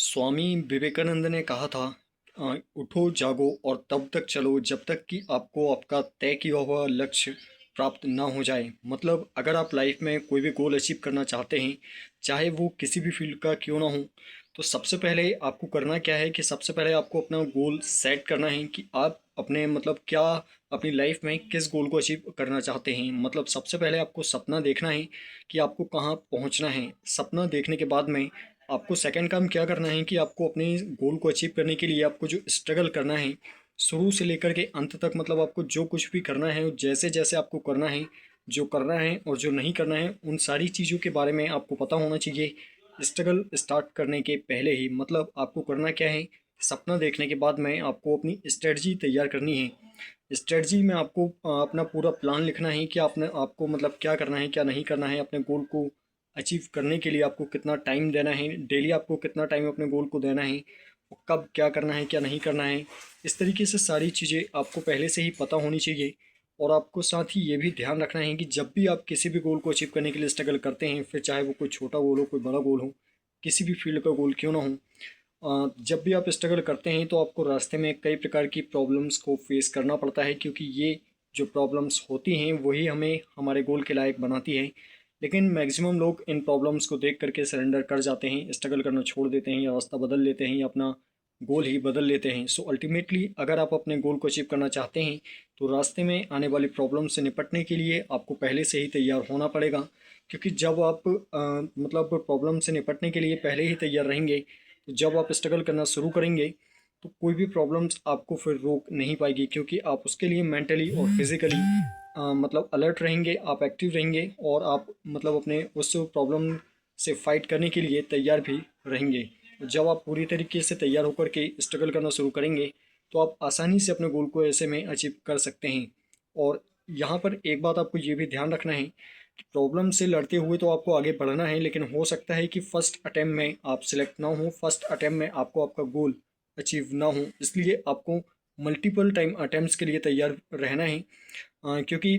स्वामी विवेकानंद ने कहा था, उठो जागो और तब तक चलो जब तक कि आपको आपका तय किया हुआ लक्ष्य प्राप्त ना हो जाए। मतलब अगर आप लाइफ में कोई भी गोल अचीव करना चाहते हैं, चाहे वो किसी भी फील्ड का क्यों ना हो, तो सबसे पहले आपको करना क्या है कि सबसे पहले आपको अपना गोल सेट करना है कि आप अपने मतलब क्या अपनी लाइफ में किस गोल को अचीव करना चाहते हैं। मतलब सबसे पहले आपको सपना देखना है कि आपको कहाँ पहुँचना है। सपना देखने के बाद में आपको सेकंड काम क्या करना है कि आपको अपने गोल को अचीव करने के लिए आपको जो स्ट्रगल करना है शुरू से लेकर के अंत तक, मतलब आपको जो कुछ भी करना है, जैसे जैसे आपको करना है, जो करना है और जो नहीं करना है, उन सारी चीज़ों के बारे में आपको पता होना चाहिए स्ट्रगल स्टार्ट करने के पहले ही। मतलब आपको करना क्या है, सपना देखने के बाद में आपको अपनी स्ट्रेटजी तैयार करनी है। स्ट्रेटजी में आपको अपना पूरा प्लान लिखना है कि आपने आपको मतलब क्या करना है क्या नहीं करना है। अपने गोल को अचीव करने के लिए आपको कितना टाइम देना है, डेली आपको कितना टाइम अपने गोल को देना है, और कब क्या करना है क्या नहीं करना है। इस तरीके से सारी चीज़ें आपको पहले से ही पता होनी चाहिए। और आपको साथ ही ये भी ध्यान रखना है कि जब भी आप किसी भी गोल को अचीव करने के लिए स्ट्रगल करते हैं, फिर चाहे वो कोई छोटा गोल हो कोई बड़ा गोल हो, किसी भी फील्ड का गोल क्यों ना हो, जब भी आप स्ट्रगल करते हैं तो आपको रास्ते में कई प्रकार की प्रॉब्लम्स को फेस करना पड़ता है, क्योंकि ये जो प्रॉब्लम्स होती हैं वही हमें हमारे गोल के लायक बनाती है। लेकिन मैक्सिमम लोग इन प्रॉब्लम्स को देख करके सरेंडर कर जाते हैं, स्ट्रगल करना छोड़ देते हैं, या रास्ता बदल लेते हैं, या अपना गोल ही बदल लेते हैं। सो अल्टीमेटली अगर आप अपने गोल को अचीव करना चाहते हैं तो रास्ते में आने वाली प्रॉब्लम से निपटने के लिए आपको पहले से ही तैयार होना पड़ेगा। क्योंकि जब आप मतलब प्रॉब्लम से निपटने के लिए पहले ही तैयार रहेंगे, तो जब आप स्ट्रगल करना शुरू करेंगे तो कोई भी प्रॉब्लम्स आपको फिर रोक नहीं पाएगी, क्योंकि आप उसके लिए मेंटली और फिज़िकली मतलब अलर्ट रहेंगे, आप एक्टिव रहेंगे, और आप मतलब अपने उस प्रॉब्लम से फाइट करने के लिए तैयार भी रहेंगे। जब आप पूरी तरीके से तैयार होकर के स्ट्रगल करना शुरू करेंगे तो आप आसानी से अपने गोल को ऐसे में अचीव कर सकते हैं। और यहाँ पर एक बात आपको ये भी ध्यान रखना है कि प्रॉब्लम से लड़ते हुए तो आपको आगे बढ़ना है, लेकिन हो सकता है कि फर्स्ट अटेम्प्ट में आप सिलेक्ट ना हो, फर्स्ट अटेम्प्ट में आपको आपका गोल अचीव ना हो। इसलिए आपको मल्टीपल टाइम अटेम्प्ट्स के लिए तैयार रहना है। क्योंकि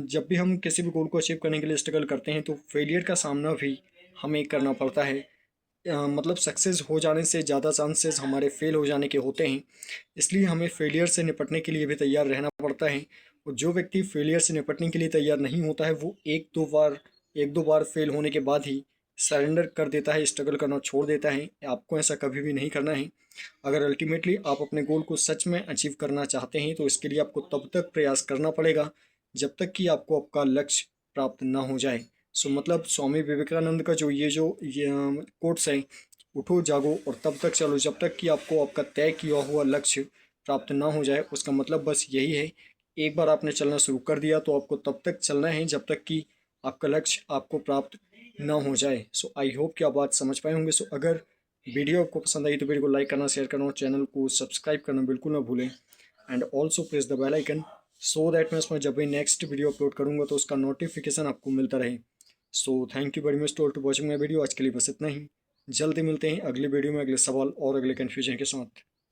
जब भी हम किसी भी गोल को अचीव करने के लिए स्ट्रगल करते हैं तो फेलियर का सामना भी हमें करना पड़ता है। मतलब सक्सेस हो जाने से ज़्यादा चांसेस हमारे फेल हो जाने के होते हैं। इसलिए हमें फेलियर से निपटने के लिए भी तैयार रहना पड़ता है। और जो व्यक्ति फेलियर से निपटने के लिए तैयार नहीं होता है वो एक दो बार फेल होने के बाद ही सरेंडर कर देता है, स्ट्रगल करना छोड़ देता है। आपको ऐसा कभी भी नहीं करना है। अगर अल्टीमेटली आप अपने गोल को सच में अचीव करना चाहते हैं तो इसके लिए आपको तब तक प्रयास करना पड़ेगा जब तक कि आपको आपका लक्ष्य प्राप्त ना हो जाए। सो मतलब स्वामी विवेकानंद का जो ये कोट्स हैं, उठो जागो और तब तक चलो जब तक कि आपको आपका तय किया हुआ लक्ष्य प्राप्त ना हो जाए, उसका मतलब बस यही है। एक बार आपने चलना शुरू कर दिया तो आपको तब तक चलना है जब तक कि आपका लक्ष्य आपको प्राप्त ना हो जाए। सो आई होप कि आप बात समझ पाए होंगे। सो अगर वीडियो आपको पसंद आई तो वीडियो को लाइक करना, शेयर करना और चैनल को सब्सक्राइब करना बिल्कुल ना भूलें। And also press the bell icon so that मैं इसमें जब भी नेक्स्ट वीडियो अपलोड करूँगा तो उसका नोटिफिकेशन आपको मिलता रहे। So thank you very much to watching my video. आज के लिए बस इतना ही। जल्दी मिलते हैं अगली वीडियो में अगले सवाल और अगले कन्फ्यूजन के साथ।